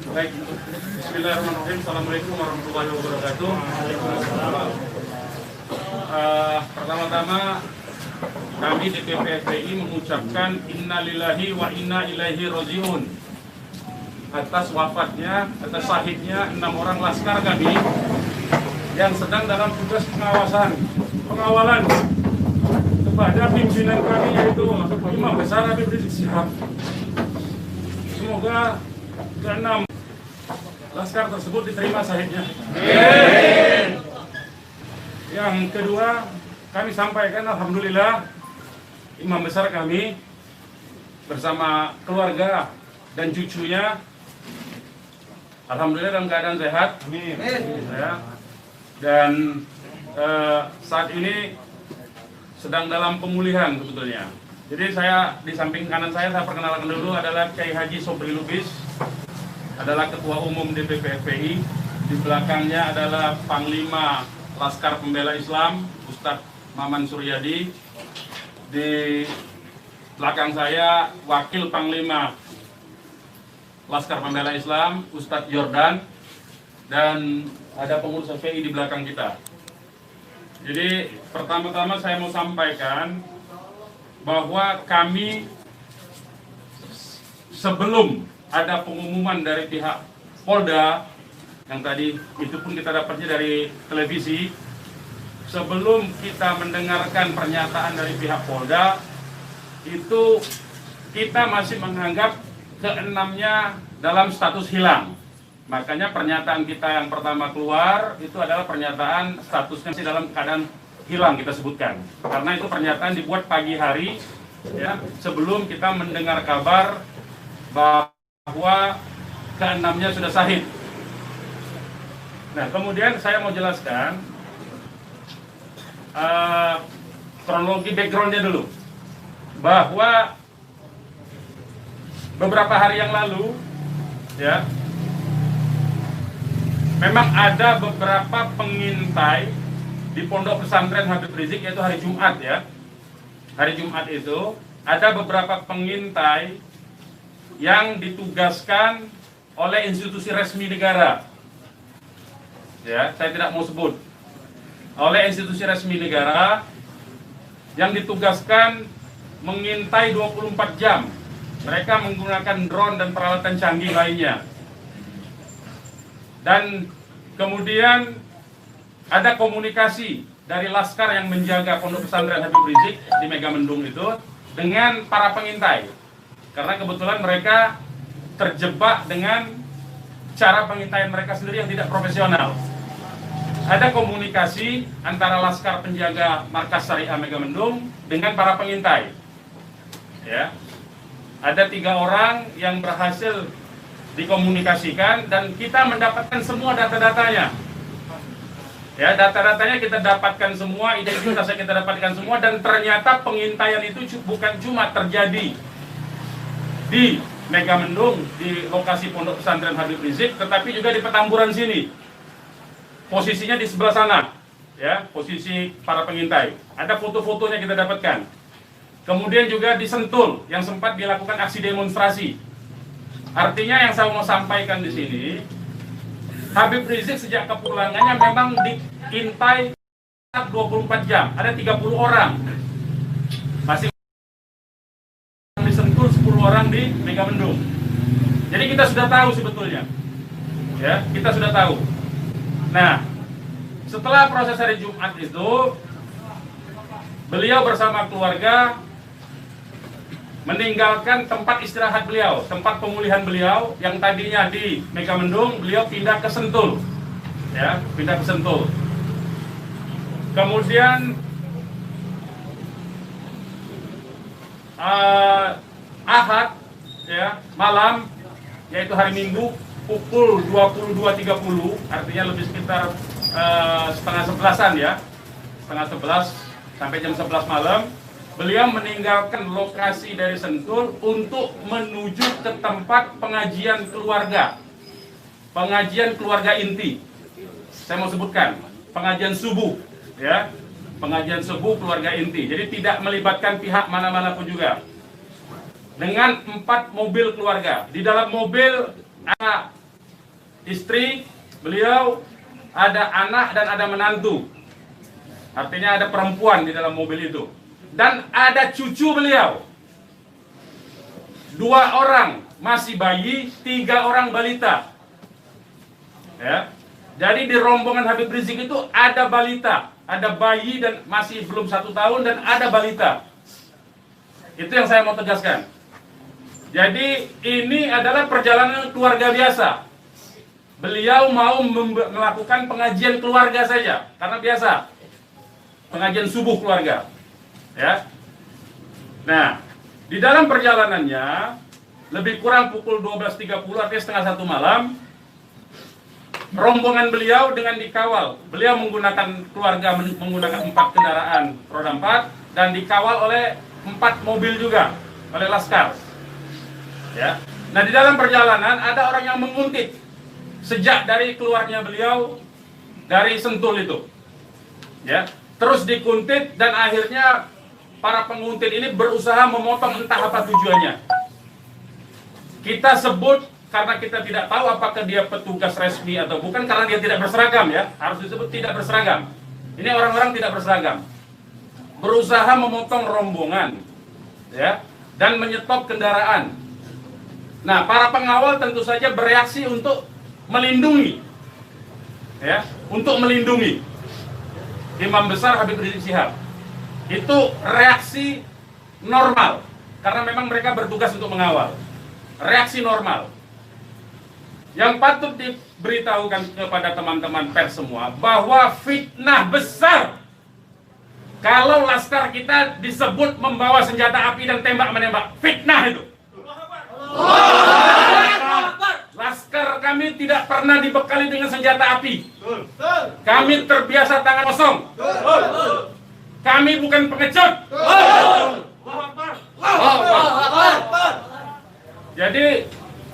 Baik, bismillahirrahmanirrahim. Assalamualaikum warahmatullahi wabarakatuh. Pertama-tama kami DPP FPI mengucapkan innalillahi wa inna ilaihi rajiun atas wafatnya, atas syahidnya 6 orang laskar kami yang sedang dalam tugas pengawalan kepada pimpinan kami, yaitu Imam Besar Habib Rizik Syihab. Semoga ke-6 laskar tersebut diterima syahidnya. Yang kedua, kami sampaikan alhamdulillah Imam Besar kami bersama keluarga dan cucunya alhamdulillah dalam keadaan sehat. Amin. Ya. Dan saat ini sedang dalam pemulihan sebetulnya. Jadi saya di samping kanan saya perkenalkan dulu adalah Kiai Haji Sobri Lubis, adalah Ketua Umum DPP FPI. Di belakangnya adalah Panglima Laskar Pembela Islam Ustadz Maman Suryadi. Di belakang saya Wakil Panglima Laskar Pembela Islam Ustadz Yordan, dan ada pengurus FPI di belakang kita. Jadi pertama-tama saya mau sampaikan bahwa kami sebelum ada pengumuman dari pihak Polda, yang tadi itu pun kita dapatnya dari televisi, sebelum kita mendengarkan pernyataan dari pihak Polda, itu kita masih menganggap keenamnya dalam status hilang. Makanya pernyataan kita yang pertama keluar itu adalah pernyataan statusnya masih dalam keadaan hilang, kita sebutkan. Karena itu pernyataan dibuat pagi hari, ya, sebelum kita mendengar kabar bahwa keenamnya sudah syahid. Nah, kemudian saya mau jelaskan kronologi backgroundnya dulu, bahwa beberapa hari yang lalu, ya, memang ada beberapa pengintai di Pondok Pesantren Habib Rizik, yaitu hari Jumat, ya. Hari Jumat itu ada beberapa pengintai yang ditugaskan oleh institusi resmi negara. Ya, saya tidak mau sebut. Oleh institusi resmi negara yang ditugaskan mengintai 24 jam. Mereka menggunakan drone dan peralatan canggih lainnya. Dan kemudian ada komunikasi dari laskar yang menjaga Pondok Pesantren Habib Rizik di Megamendung itu dengan para pengintai. Karena kebetulan mereka terjebak dengan cara pengintaian mereka sendiri yang tidak profesional. Ada komunikasi antara laskar penjaga Markas Syariah Megamendung dengan para pengintai. Ya. Ada 3 orang yang berhasil dikomunikasikan dan kita mendapatkan semua data-datanya. Ya, data-datanya kita dapatkan semua, identitasnya kita dapatkan semua, dan ternyata pengintaian itu bukan cuma terjadi di Megamendung, di lokasi Pondok Pesantren Habib Rizik, tetapi juga di Petamburan sini. Posisinya di sebelah sana, ya, posisi para pengintai. Ada foto-fotonya kita dapatkan. Kemudian juga di Sentul yang sempat dilakukan aksi demonstrasi. Artinya yang saya mau sampaikan di sini, Habib Rizik sejak kepulangannya memang diintai 24 jam. Ada 30 orang. Masih di Sentul, 10 orang di Megamendung. Jadi kita sudah tahu sebetulnya. Ya, kita sudah tahu. Nah, setelah proses hari Jumat itu, beliau bersama keluarga meninggalkan tempat istirahat beliau, tempat pemulihan beliau yang tadinya di Megamendung, beliau pindah ke Sentul, ya, pindah ke Sentul. Kemudian Ahad, ya, malam, yaitu hari Minggu pukul 22.30, artinya lebih sekitar setengah 11-an, ya, setengah 11 sampai jam 11 malam. Beliau meninggalkan lokasi dari Sentul untuk menuju ke tempat pengajian keluarga inti. Saya mau sebutkan, pengajian subuh, ya, pengajian subuh keluarga inti. Jadi tidak melibatkan pihak mana-mana pun juga. Dengan 4 mobil keluarga. Di dalam mobil ada istri beliau, ada anak dan ada menantu. Artinya ada perempuan di dalam mobil itu. Dan ada cucu beliau. 2 orang masih bayi, 3 orang balita. Ya. Jadi di rombongan Habib Rizik itu ada balita, ada bayi dan masih belum 1 tahun dan ada balita. Itu yang saya mau tegaskan. Jadi ini adalah perjalanan keluarga biasa. Beliau mau melakukan pengajian keluarga saja, karena biasa pengajian subuh keluarga. Ya. Nah, di dalam perjalanannya lebih kurang pukul 12.30, artinya setengah 1 malam, rombongan beliau dengan dikawal. Beliau menggunakan keluarga menggunakan 4 kendaraan roda 4 dan dikawal oleh 4 mobil juga oleh laskar. Ya. Nah, di dalam perjalanan ada orang yang menguntit sejak dari keluarnya beliau dari Sentul itu. Ya. Terus dikuntit dan akhirnya para penguntit ini berusaha memotong, entah apa tujuannya. Kita sebut karena kita tidak tahu apakah dia petugas resmi atau bukan, karena dia tidak berseragam, ya. Harus disebut tidak berseragam. Ini orang-orang tidak berseragam. Berusaha memotong rombongan, ya, dan menyetop kendaraan. Nah, para pengawal tentu saja bereaksi untuk melindungi, ya, untuk melindungi Imam Besar Habib Rizik Syihab. Itu reaksi normal, karena memang mereka bertugas untuk mengawal. Reaksi normal. Yang patut diberitahukan kepada teman-teman pers semua, bahwa fitnah besar kalau laskar kita disebut membawa senjata api dan tembak-menembak. Fitnah itu. Laskar kami tidak pernah dibekali dengan senjata api. Kami terbiasa tangan kosong. Kami bukan pengecut. Jadi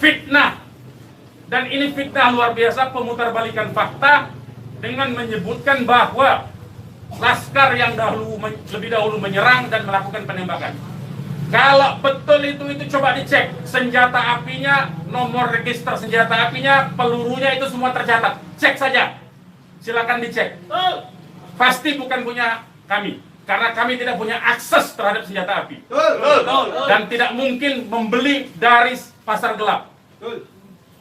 fitnah. Dan ini fitnah luar biasa, pemutarbalikan fakta dengan menyebutkan bahwa laskar yang lebih dahulu menyerang dan melakukan penembakan. Kalau betul itu coba dicek senjata apinya, nomor register senjata apinya, pelurunya itu semua tercatat. Cek saja, silakan dicek. Pasti bukan punya kami, karena kami tidak punya akses terhadap senjata api dan tidak mungkin membeli dari pasar gelap.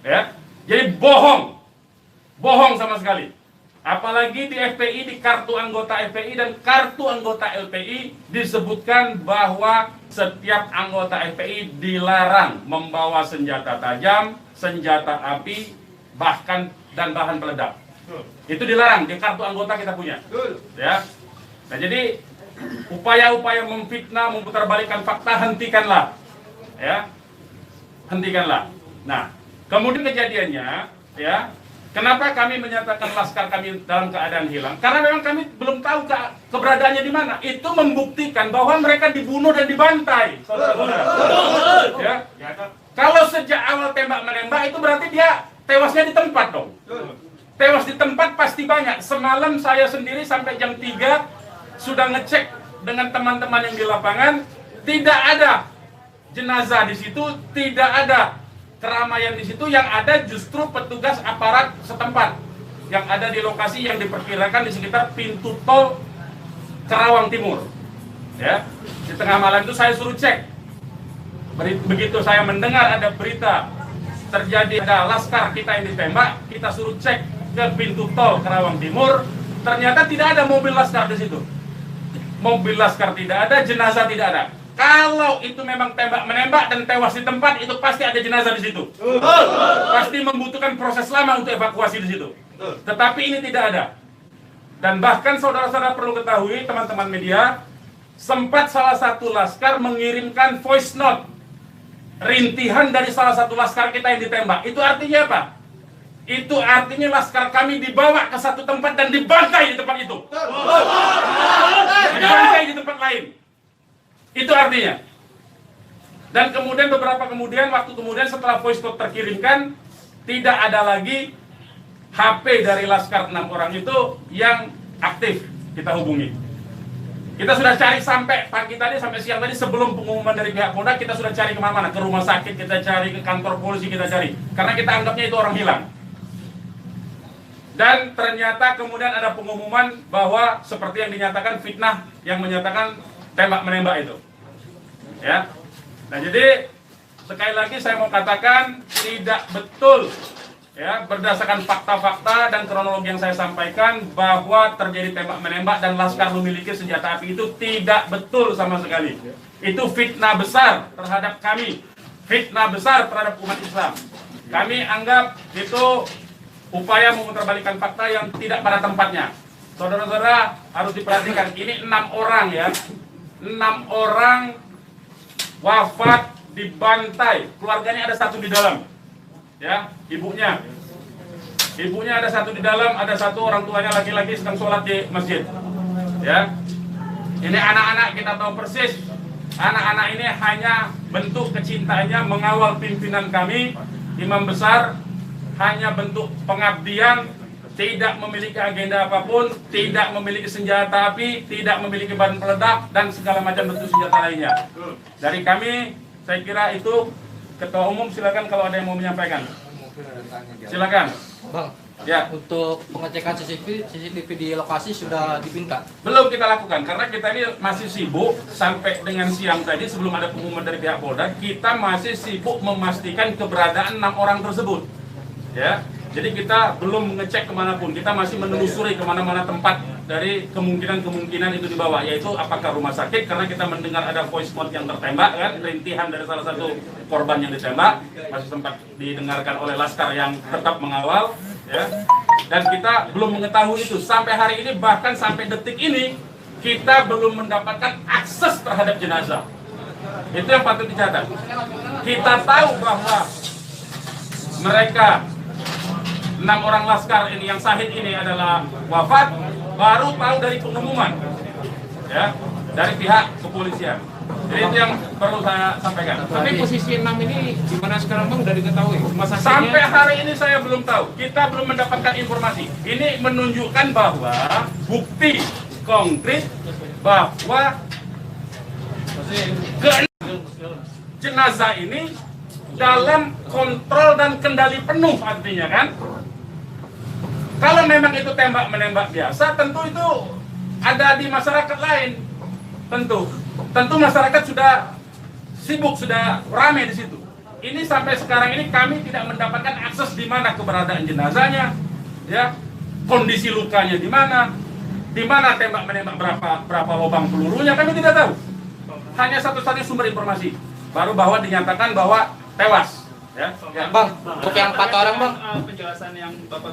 Ya, jadi bohong sama sekali. Apalagi di FPI, di kartu anggota FPI dan kartu anggota LPI disebutkan bahwa setiap anggota FPI dilarang membawa senjata tajam, senjata api, bahkan dan bahan peledak. Itu dilarang, di kartu anggota kita punya. Ya. Nah, jadi upaya-upaya memfitnah, memutarbalikkan fakta, hentikanlah. Ya. Hentikanlah. Nah, kemudian kejadiannya, ya, kenapa kami menyatakan laskar kami dalam keadaan hilang? Karena memang kami belum tahu keberadaannya di mana. Itu membuktikan bahwa mereka dibunuh dan dibantai, saudara-saudara. Ya. Kalau sejak awal tembak-menembak itu berarti dia tewasnya di tempat dong. Tewas di tempat pasti banyak. Semalam saya sendiri sampai jam 3 sudah ngecek dengan teman-teman yang di lapangan, tidak ada jenazah di situ, tidak ada keramaian di situ. Yang ada justru petugas aparat setempat yang ada di lokasi yang diperkirakan di sekitar pintu tol Karawang Timur. Ya, di tengah malam itu saya suruh cek. Begitu saya mendengar ada berita terjadi ada laskar kita yang ditembak, kita suruh cek ke pintu tol Karawang Timur. Ternyata tidak ada mobil laskar di situ. Mobil laskar tidak ada, jenazah tidak ada. Kalau itu memang tembak-menembak dan tewas di tempat, itu pasti ada jenazah di situ. Pasti membutuhkan proses lama untuk evakuasi di situ. Tetapi ini tidak ada. Dan bahkan saudara-saudara perlu ketahui, teman-teman media, sempat salah satu laskar mengirimkan voice note rintihan dari salah satu laskar kita yang ditembak. Itu artinya apa? Itu artinya laskar kami dibawa ke satu tempat dan dibantai di tempat itu. Dibantai di tempat lain. Itu artinya. Dan kemudian waktu kemudian setelah voice note terkirimkan, tidak ada lagi HP dari laskar 6 orang itu yang aktif kita hubungi. Kita sudah cari sampai pagi tadi, sampai siang tadi, sebelum pengumuman dari pihak Polda, kita sudah cari kemana-mana. Ke rumah sakit kita cari, ke kantor polisi kita cari. Karena kita anggapnya itu orang hilang. Dan ternyata kemudian ada pengumuman bahwa seperti yang dinyatakan fitnah yang menyatakan tembak menembak itu. Ya. Nah, jadi sekali lagi saya mau katakan tidak betul ya, berdasarkan fakta-fakta dan kronologi yang saya sampaikan bahwa terjadi tembak menembak dan Laskar memiliki senjata api itu tidak betul sama sekali. Itu fitnah besar terhadap kami, fitnah besar terhadap umat Islam. Kami anggap itu upaya memutarbalikkan fakta yang tidak pada tempatnya. Saudara-saudara harus diperhatikan, ini 6 orang ya, 6 orang wafat dibantai, keluarganya ada 1 di dalam, ya, ibunya ada 1 di dalam, ada 1 orang tuanya laki-laki sedang sholat di masjid, ya. Ini anak-anak kita tahu persis, anak-anak ini hanya bentuk kecintaannya mengawal pimpinan kami, imam besar, hanya bentuk pengabdian, tidak memiliki agenda apapun, tidak memiliki senjata api, tidak memiliki bahan peledak, dan segala macam bentuk senjata lainnya. Dari kami, saya kira itu. Ketua Umum silakan kalau ada yang mau menyampaikan. Silakan. Bang, ya. Untuk pengecekan CCTV di lokasi sudah dipinta? Belum kita lakukan, karena kita ini masih sibuk sampai dengan siang tadi sebelum ada pengumuman dari pihak Polda, kita masih sibuk memastikan keberadaan 6 orang tersebut. Ya, jadi kita belum mengecek kemanapun, kita masih menelusuri kemana-mana tempat dari kemungkinan-kemungkinan itu dibawa, yaitu apakah rumah sakit, karena kita mendengar ada voice note yang tertembak kan, rintihan dari salah satu korban yang ditembak, masih sempat didengarkan oleh Laskar yang tetap mengawal, ya. Dan kita belum mengetahui itu sampai hari ini, bahkan sampai detik ini kita belum mendapatkan akses terhadap jenazah. Itu yang patut dicatat. Kita tahu bahwa mereka 6 orang Laskar ini yang syahid ini adalah wafat, baru tahu dari pengumuman, ya, dari pihak kepolisian. Jadi itu yang perlu saya sampaikan. Tapi posisi 6 ini di mana sekarang Bang, udah diketahui? Sampai hari ini saya belum tahu. Kita belum mendapatkan informasi. Ini menunjukkan bahwa bukti konkret bahwa jenazah ini dalam kontrol dan kendali penuh, artinya kan. Kalau memang itu tembak menembak biasa, tentu itu ada di masyarakat lain. Tentu masyarakat sudah sibuk, sudah ramai di situ. Ini sampai sekarang ini kami tidak mendapatkan akses di mana keberadaan jenazahnya, ya, kondisi lukanya di mana tembak menembak, berapa lubang pelurunya, kami tidak tahu. Hanya satu-satunya sumber informasi baru bahwa dinyatakan bahwa tewas. Ya. Bang, untuk yang 4 orang Bang, penjelasan yang Bapak